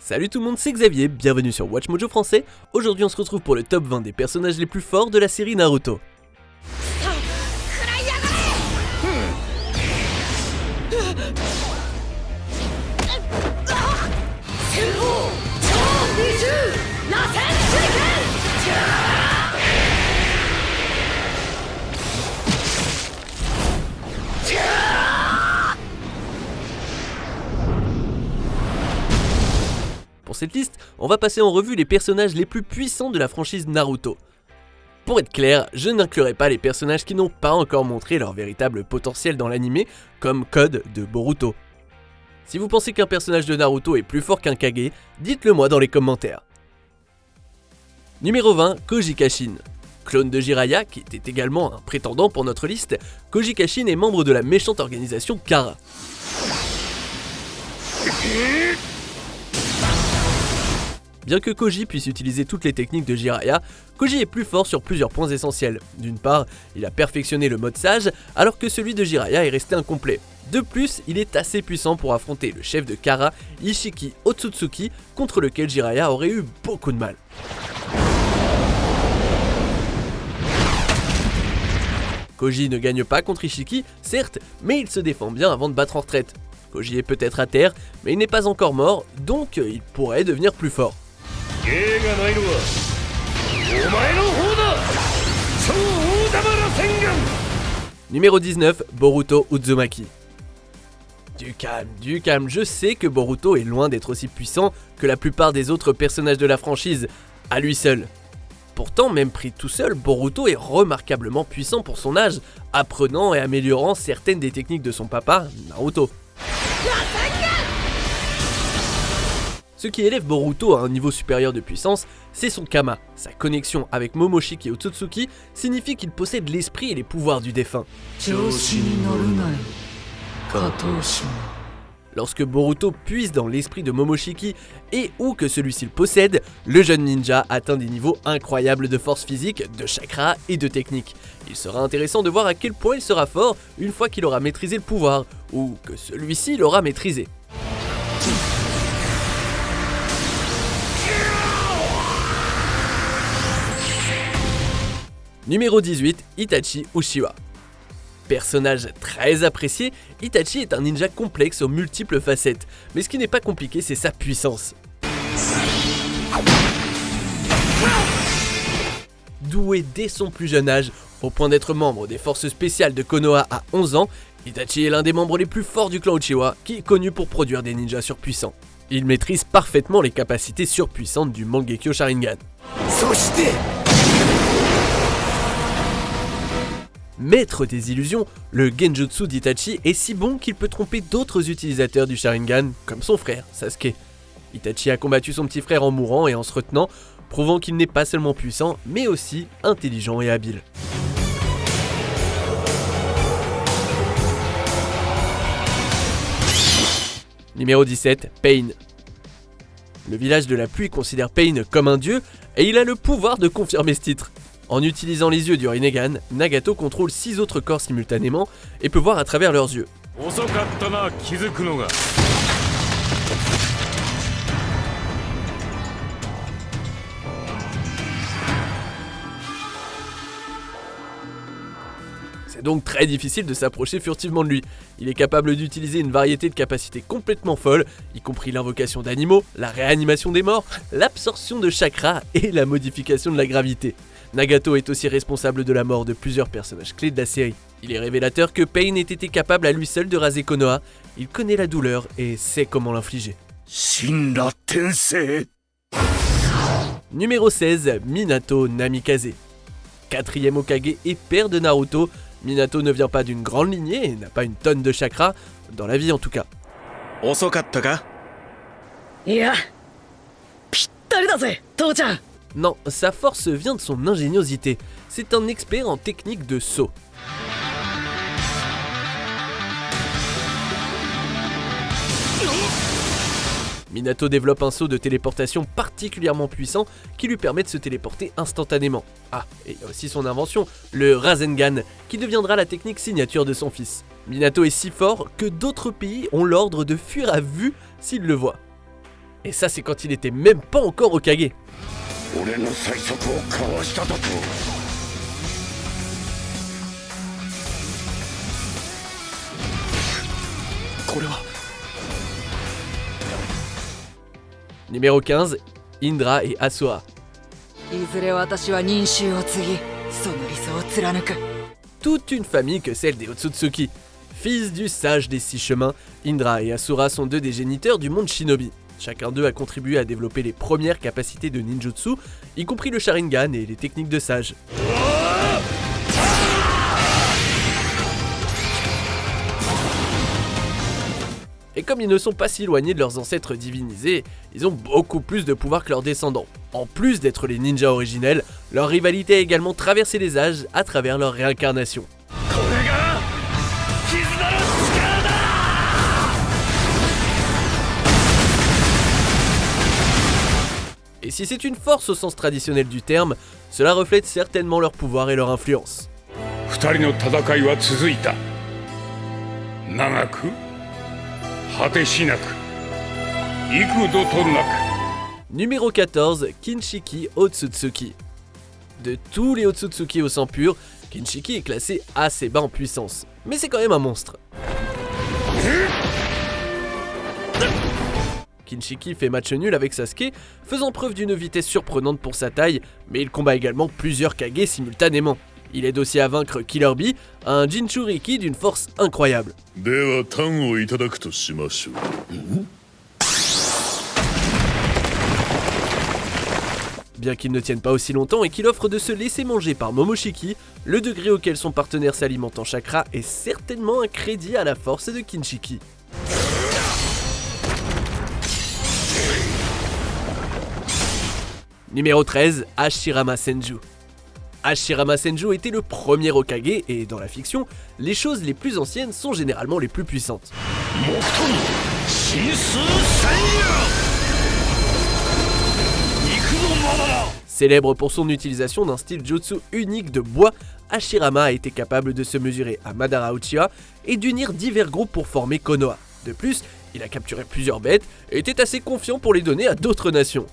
Salut tout le monde, c'est Xavier, bienvenue sur Watch Mojo français. Aujourd'hui on se retrouve pour le top 20 des personnages les plus forts de la série Naruto. Pour cette liste, on va passer en revue les personnages les plus puissants de la franchise Naruto. Pour être clair, je n'inclurai pas les personnages qui n'ont pas encore montré leur véritable potentiel dans l'anime, comme Code de Boruto. Si vous pensez qu'un personnage de Naruto est plus fort qu'un Kage, dites-le moi dans les commentaires. Numéro 20, Koji Kashin. Clone de Jiraiya, qui était également un prétendant pour notre liste, Koji Kashin est membre de la méchante organisation Kara. Bien que Koji puisse utiliser toutes les techniques de Jiraiya, Koji est plus fort sur plusieurs points essentiels. D'une part, il a perfectionné le mode sage, alors que celui de Jiraiya est resté incomplet. De plus, il est assez puissant pour affronter le chef de Kara, Ishiki Otsutsuki, contre lequel Jiraiya aurait eu beaucoup de mal. Koji ne gagne pas contre Ishiki, certes, mais il se défend bien avant de battre en retraite. Koji est peut-être à terre, mais il n'est pas encore mort, donc il pourrait devenir plus fort. Numéro 19, Boruto Uzumaki. Du calme, je sais que Boruto est loin d'être aussi puissant que la plupart des autres personnages de la franchise, à lui seul. Pourtant, même pris tout seul, Boruto est remarquablement puissant pour son âge, apprenant et améliorant certaines des techniques de son papa, Naruto. Ce qui élève Boruto à un niveau supérieur de puissance, c'est son Kama. Sa connexion avec Momoshiki Otsutsuki signifie qu'il possède l'esprit et les pouvoirs du défunt. Lorsque Boruto puise dans l'esprit de Momoshiki et ou que celui-ci le possède, le jeune ninja atteint des niveaux incroyables de force physique, de chakra et de technique. Il sera intéressant de voir à quel point il sera fort une fois qu'il aura maîtrisé le pouvoir, ou que celui-ci l'aura maîtrisé. Numéro 18, Itachi Uchiwa. Personnage très apprécié, Itachi est un ninja complexe aux multiples facettes, mais ce qui n'est pas compliqué, c'est sa puissance. Doué dès son plus jeune âge, au point d'être membre des forces spéciales de Konoha à 11 ans, Itachi est l'un des membres les plus forts du clan Uchiwa, qui est connu pour produire des ninjas surpuissants. Il maîtrise parfaitement les capacités surpuissantes du Mangekyo Sharingan. Maître des illusions, le Genjutsu d'Itachi est si bon qu'il peut tromper d'autres utilisateurs du Sharingan, comme son frère, Sasuke. Itachi a combattu son petit frère en mourant et en se retenant, prouvant qu'il n'est pas seulement puissant, mais aussi intelligent et habile. Numéro 17, Pain. Le village de la pluie considère Pain comme un dieu, et il a le pouvoir de confirmer ce titre. En utilisant les yeux du Rinnegan, Nagato contrôle 6 autres corps simultanément et peut voir à travers leurs yeux. C'est donc très difficile de s'approcher furtivement de lui. Il est capable d'utiliser une variété de capacités complètement folles, y compris l'invocation d'animaux, la réanimation des morts, l'absorption de chakras et la modification de la gravité. Nagato est aussi responsable de la mort de plusieurs personnages clés de la série. Il est révélateur que Pain ait été capable à lui seul de raser Konoha. Il connaît la douleur et sait comment l'infliger. Numéro 16, Minato Namikaze. 4e Hokage et père de Naruto, Minato ne vient pas d'une grande lignée et n'a pas une tonne de chakra, dans la vie en tout cas. Non, sa force vient de son ingéniosité. C'est un expert en technique de saut. Minato développe un saut de téléportation particulièrement puissant qui lui permet de se téléporter instantanément. Ah, et il y a aussi son invention, le Rasengan, qui deviendra la technique signature de son fils. Minato est si fort que d'autres pays ont l'ordre de fuir à vue s'ils le voient. Et ça c'est quand il était même pas encore Hokage. Numéro 15, Indra et Asura. Toute une famille que celle des Otsutsuki. Fils du sage des 6 chemins, Indra et Asura sont 2 des géniteurs du monde shinobi. Chacun d'eux a contribué à développer les premières capacités de ninjutsu, y compris le Sharingan et les techniques de sage. Et comme ils ne sont pas si éloignés de leurs ancêtres divinisés, ils ont beaucoup plus de pouvoir que leurs descendants. En plus d'être les ninjas originels, leur rivalité a également traversé les âges à travers leur réincarnation. Et si c'est une force au sens traditionnel du terme, cela reflète certainement leur pouvoir et leur influence. Numéro 14, Kinshiki Otsutsuki. De tous les Otsutsuki au sang pur, Kinshiki est classé assez bas en puissance, mais c'est quand même un monstre. Kinshiki fait match nul avec Sasuke, faisant preuve d'une vitesse surprenante pour sa taille, mais il combat également plusieurs Kage simultanément. Il aide aussi à vaincre Killer Bee, un Jinchuriki d'une force incroyable. Bien qu'il ne tienne pas aussi longtemps et qu'il offre de se laisser manger par Momoshiki, le degré auquel son partenaire s'alimente en chakra est certainement un crédit à la force de Kinshiki. Numéro 13, Hashirama Senju. Hashirama Senju était le premier Hokage et dans la fiction, les choses les plus anciennes sont généralement les plus puissantes. Célèbre pour son utilisation d'un style jutsu unique de bois, Hashirama a été capable de se mesurer à Madara Uchiha et d'unir divers groupes pour former Konoha. De plus, il a capturé plusieurs bêtes et était assez confiant pour les donner à d'autres nations.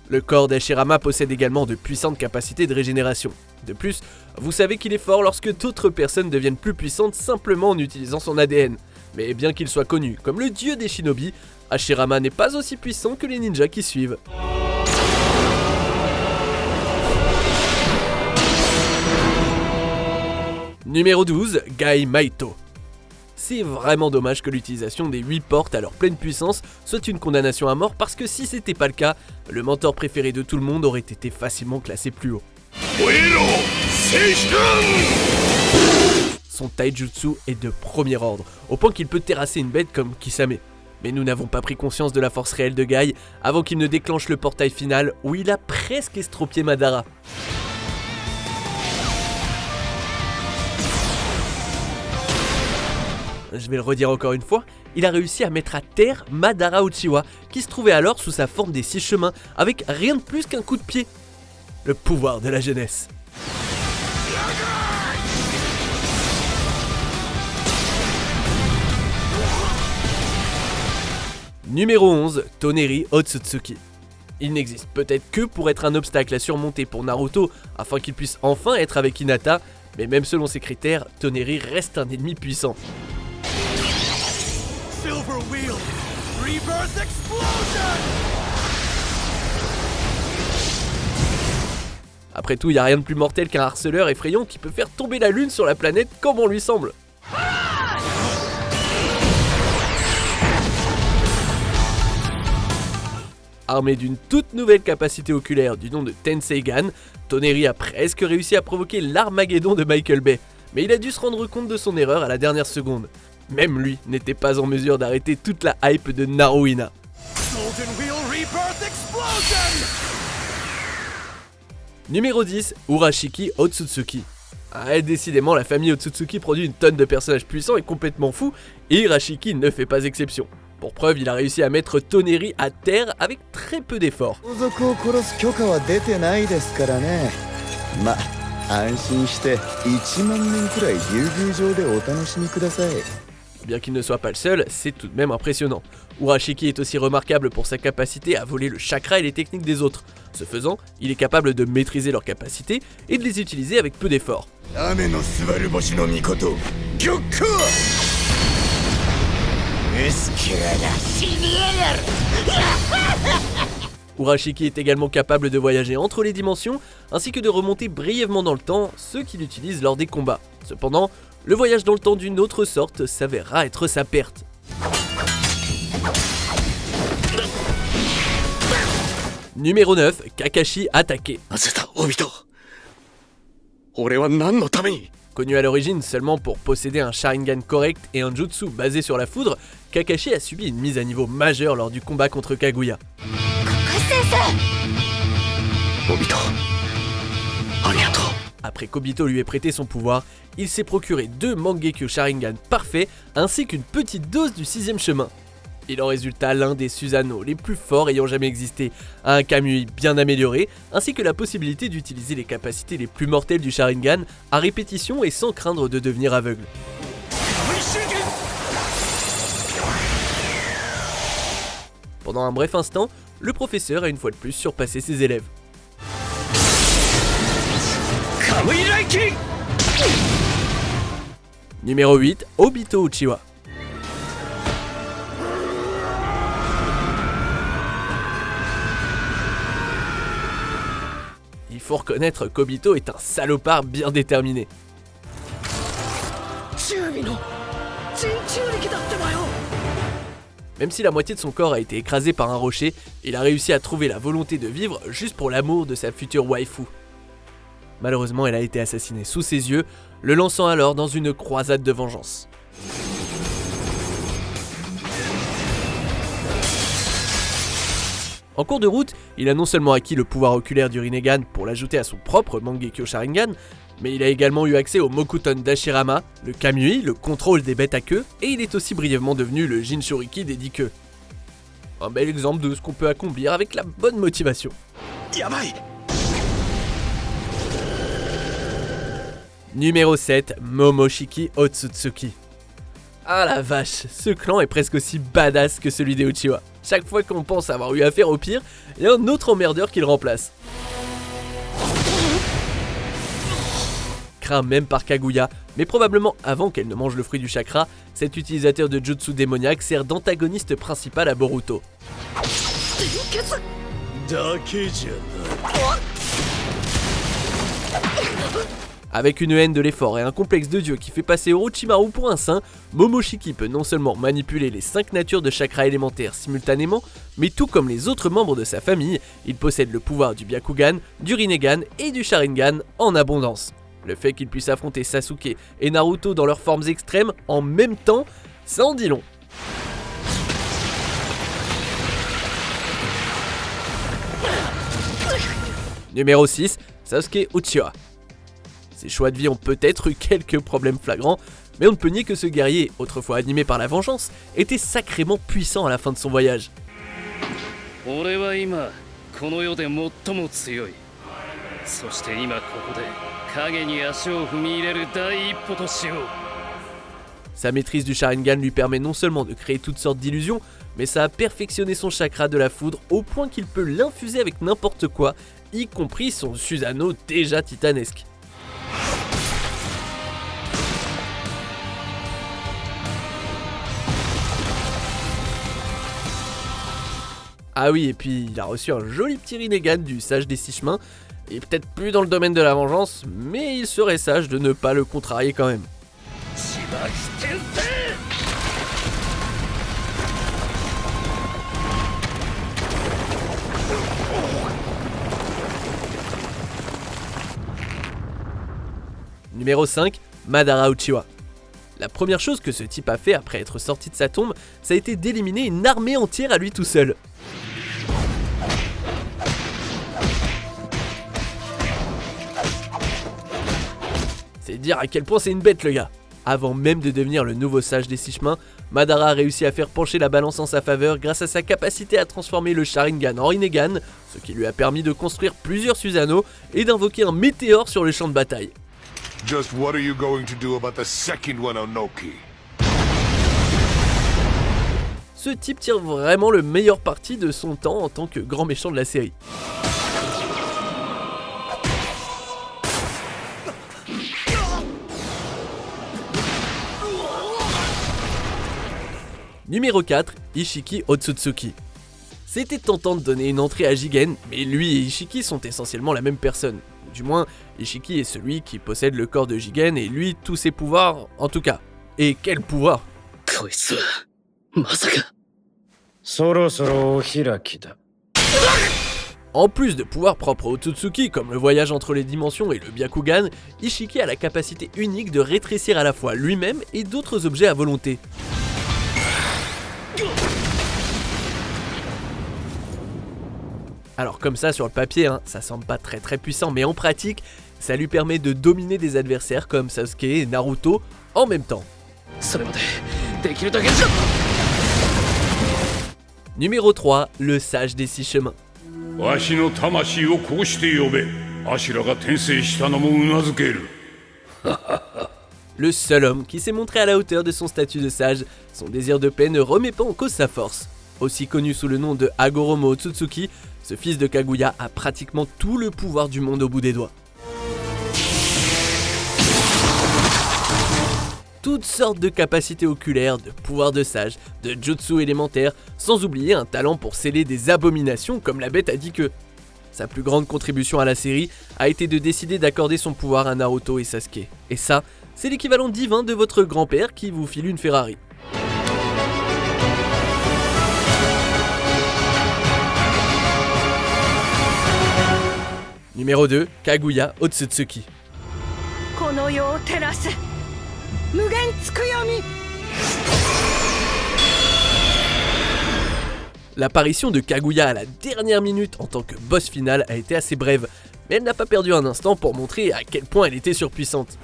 Le corps d'Hashirama possède également de puissantes capacités de régénération. De plus, vous savez qu'il est fort lorsque d'autres personnes deviennent plus puissantes simplement en utilisant son ADN. Mais bien qu'il soit connu comme le dieu des shinobi, Hashirama n'est pas aussi puissant que les ninjas qui suivent. Numéro 12, Gai Maito. C'est vraiment dommage que l'utilisation des 8 portes à leur pleine puissance soit une condamnation à mort parce que si c'était pas le cas, le mentor préféré de tout le monde aurait été facilement classé plus haut. Son taijutsu est de premier ordre, au point qu'il peut terrasser une bête comme Kisame. Mais nous n'avons pas pris conscience de la force réelle de Gai avant qu'il ne déclenche le portail final où il a presque estropié Madara. Je vais le redire encore une fois, il a réussi à mettre à terre Madara Uchiha, qui se trouvait alors sous sa forme des 6 chemins, avec rien de plus qu'un coup de pied. Le pouvoir de la jeunesse. Numéro 11, Toneri Otsutsuki. Il n'existe peut-être que pour être un obstacle à surmonter pour Naruto, afin qu'il puisse enfin être avec Hinata, mais même selon ses critères, Toneri reste un ennemi puissant. Silver Wheel, Rebirth Explosion! Après tout, il n'y a rien de plus mortel qu'un harceleur effrayant qui peut faire tomber la lune sur la planète quand bon lui semble. Armé d'une toute nouvelle capacité oculaire du nom de Tenseigan, Toneri a presque réussi à provoquer l'Armageddon de Michael Bay, mais il a dû se rendre compte de son erreur à la dernière seconde. Même lui n'était pas en mesure d'arrêter toute la hype de Naruhina. Numéro 10, Urashiki Otsutsuki. Décidément, la famille Otsutsuki produit une tonne de personnages puissants et complètement fous, et Urashiki ne fait pas exception. Pour preuve, il a réussi à mettre Toneri à terre avec très peu d'efforts. 安心して1万年くらい竜宮城でお楽しみください。 Bien qu'il ne soit pas le seul, c'est tout de même impressionnant. Urashiki est aussi remarquable pour sa capacité à voler le chakra et les techniques des autres. Ce faisant, il est capable de maîtriser leurs capacités et de les utiliser avec peu d'efforts. Urashiki est également capable de voyager entre les dimensions, ainsi que de remonter brièvement dans le temps, ce qu'il utilise lors des combats. Cependant, le voyage dans le temps d'une autre sorte s'avérera être sa perte. Numéro 9, Kakashi Hatake. Connu à l'origine seulement pour posséder un Sharingan correct et un jutsu basé sur la foudre, Kakashi a subi une mise à niveau majeure lors du combat contre Kaguya. Après qu'Obito lui ait prêté son pouvoir, il s'est procuré 2 Mangekyo Sharingan parfaits ainsi qu'une petite dose du 6ème chemin. Il en résulta l'un des Susanoo les plus forts ayant jamais existé, un Kamui bien amélioré, ainsi que la possibilité d'utiliser les capacités les plus mortelles du Sharingan à répétition et sans craindre de devenir aveugle. Pendant un bref instant, le professeur a une fois de plus surpassé ses élèves. Numéro 8, Obito Uchiwa. Il faut reconnaître qu'Obito est un salopard bien déterminé. Même si la moitié de son corps a été écrasé par un rocher, il a réussi à trouver la volonté de vivre juste pour l'amour de sa future waifu. Malheureusement, elle a été assassinée sous ses yeux, le lançant alors dans une croisade de vengeance. En cours de route, il a non seulement acquis le pouvoir oculaire du Rinnegan pour l'ajouter à son propre Mangekyo Sharingan, mais il a également eu accès au Mokuton d'Ashirama, le Kamui, le contrôle des bêtes à queue, et il est aussi brièvement devenu le Jinchuriki des 10 queues. Un bel exemple de ce qu'on peut accomplir avec la bonne motivation. Numéro 7, Momoshiki Otsutsuki. Ah la vache, ce clan est presque aussi badass que celui des Uchiwa. Chaque fois qu'on pense avoir eu affaire au pire, il y a un autre emmerdeur qui le remplace. Craint même par Kaguya, mais probablement avant qu'elle ne mange le fruit du chakra, cet utilisateur de jutsu démoniaque sert d'antagoniste principal à Boruto. Avec une haine de l'effort et un complexe de dieu qui fait passer Orochimaru pour un saint, Momoshiki peut non seulement manipuler les 5 natures de chakra élémentaires simultanément, mais tout comme les autres membres de sa famille, il possède le pouvoir du Byakugan, du Rinnegan et du Sharingan en abondance. Le fait qu'il puisse affronter Sasuke et Naruto dans leurs formes extrêmes en même temps, ça en dit long. Numéro 6, Sasuke Uchiha. Ses choix de vie ont peut-être eu quelques problèmes flagrants, mais on ne peut nier que ce guerrier, autrefois animé par la vengeance, était sacrément puissant à la fin de son voyage. Sa maîtrise du Sharingan lui permet non seulement de créer toutes sortes d'illusions, mais ça a perfectionné son chakra de la foudre au point qu'il peut l'infuser avec n'importe quoi, y compris son Susanoo déjà titanesque. Ah oui, et puis il a reçu un joli petit Rinnegan du sage des 6 chemins, et peut-être plus dans le domaine de la vengeance, mais il serait sage de ne pas le contrarier quand même. Numéro 5, Madara Uchiwa. La première chose que ce type a fait après être sorti de sa tombe, ça a été d'éliminer une armée entière à lui tout seul. C'est dire à quel point c'est une bête le gars. Avant même de devenir le nouveau sage des six chemins, Madara a réussi à faire pencher la balance en sa faveur grâce à sa capacité à transformer le Sharingan en Rinnegan, ce qui lui a permis de construire plusieurs Susanoo et d'invoquer un météore sur le champ de bataille. Just what are you going to do about the second one, Onoki? Ce type tire vraiment le meilleur parti de son temps en tant que grand méchant de la série. Numéro 4, Ishiki Otsutsuki. C'était tentant de donner une entrée à Jigen, mais lui et Ishiki sont essentiellement la même personne. Du moins, Ishiki est celui qui possède le corps de Jigen et lui tous ses pouvoirs, en tout cas. Et quel pouvoir! En plus de pouvoirs propres au Otsutsuki comme le voyage entre les dimensions et le Byakugan, Ishiki a la capacité unique de rétrécir à la fois lui-même et d'autres objets à volonté. Alors comme ça sur le papier, ça semble pas très puissant, mais en pratique, ça lui permet de dominer des adversaires comme Sasuke et Naruto en même temps. Numéro 3, le sage des six chemins. Le seul homme qui s'est montré à la hauteur de son statut de sage, son désir de paix ne remet pas en cause sa force. Aussi connu sous le nom de Hagoromo Otsutsuki, ce fils de Kaguya a pratiquement tout le pouvoir du monde au bout des doigts. Toutes sortes de capacités oculaires, de pouvoirs de sage, de jutsu élémentaires, sans oublier un talent pour sceller des abominations comme la bête a dit que. Sa plus grande contribution à la série a été de décider d'accorder son pouvoir à Naruto et Sasuke. Et ça, c'est l'équivalent divin de votre grand-père qui vous file une Ferrari. Numéro 2, Kaguya Otsutsuki. L'apparition de Kaguya à la dernière minute en tant que boss final a été assez brève, mais elle n'a pas perdu un instant pour montrer à quel point elle était surpuissante.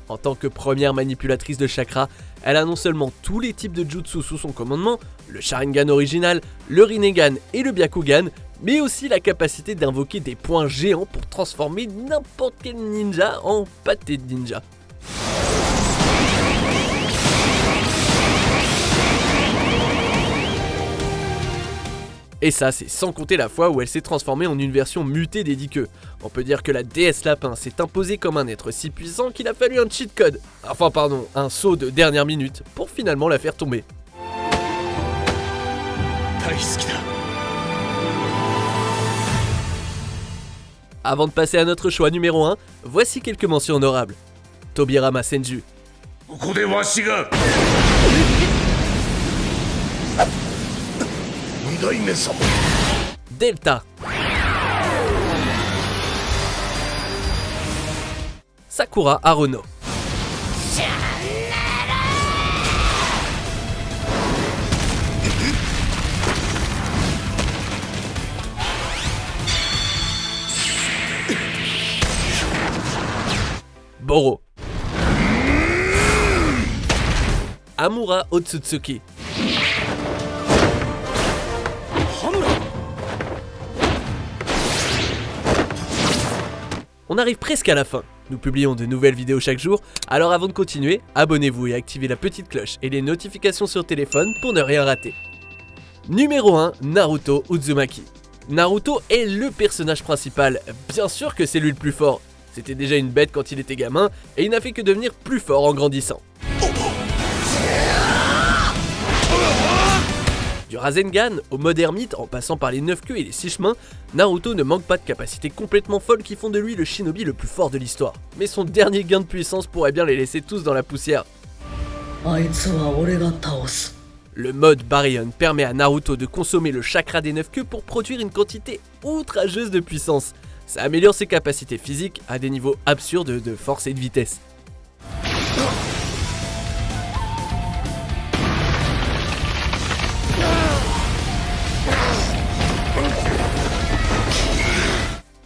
En tant que première manipulatrice de chakra, elle a non seulement tous les types de jutsu sous son commandement, le Sharingan original, le Rinnegan et le Byakugan, mais aussi la capacité d'invoquer des points géants pour transformer n'importe quel ninja en pâté de ninja. Et ça, c'est sans compter la fois où elle s'est transformée en une version mutée des Dikeux. On peut dire que la déesse lapin s'est imposée comme un être si puissant qu'il a fallu un cheat code. Enfin pardon, un saut de dernière minute pour finalement la faire tomber. Avant de passer à notre choix numéro 1, voici quelques mentions honorables. Tobirama Senju. Delta. Sakura Haruno. Boro. Amura Otsutsuki. On arrive presque à la fin. Nous publions de nouvelles vidéos chaque jour, alors avant de continuer, abonnez-vous et activez la petite cloche et les notifications sur téléphone pour ne rien rater. Numéro 1, Naruto Uzumaki. Naruto est le personnage principal, bien sûr que c'est lui le plus fort. C'était déjà une bête quand il était gamin, et il n'a fait que devenir plus fort en grandissant. Du Rasengan au mode ermite en passant par les 9 queues et les 6 chemins, Naruto ne manque pas de capacités complètement folles qui font de lui le shinobi le plus fort de l'histoire. Mais son dernier gain de puissance pourrait bien les laisser tous dans la poussière. Le mode Baryon permet à Naruto de consommer le chakra des 9 queues pour produire une quantité outrageuse de puissance. Ça améliore ses capacités physiques à des niveaux absurdes de force et de vitesse.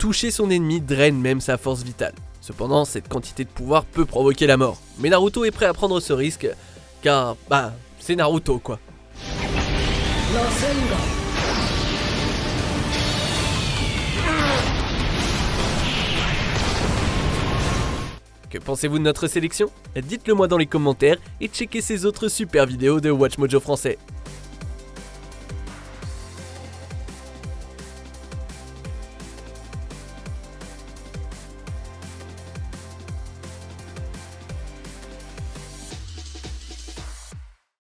toucher son ennemi draine même sa force vitale. Cependant, cette quantité de pouvoir peut provoquer la mort. Mais Naruto est prêt à prendre ce risque, car, c'est Naruto quoi. Que pensez-vous de notre sélection? Dites-le moi dans les commentaires et checkez ces autres super vidéos de Watch Mojo français.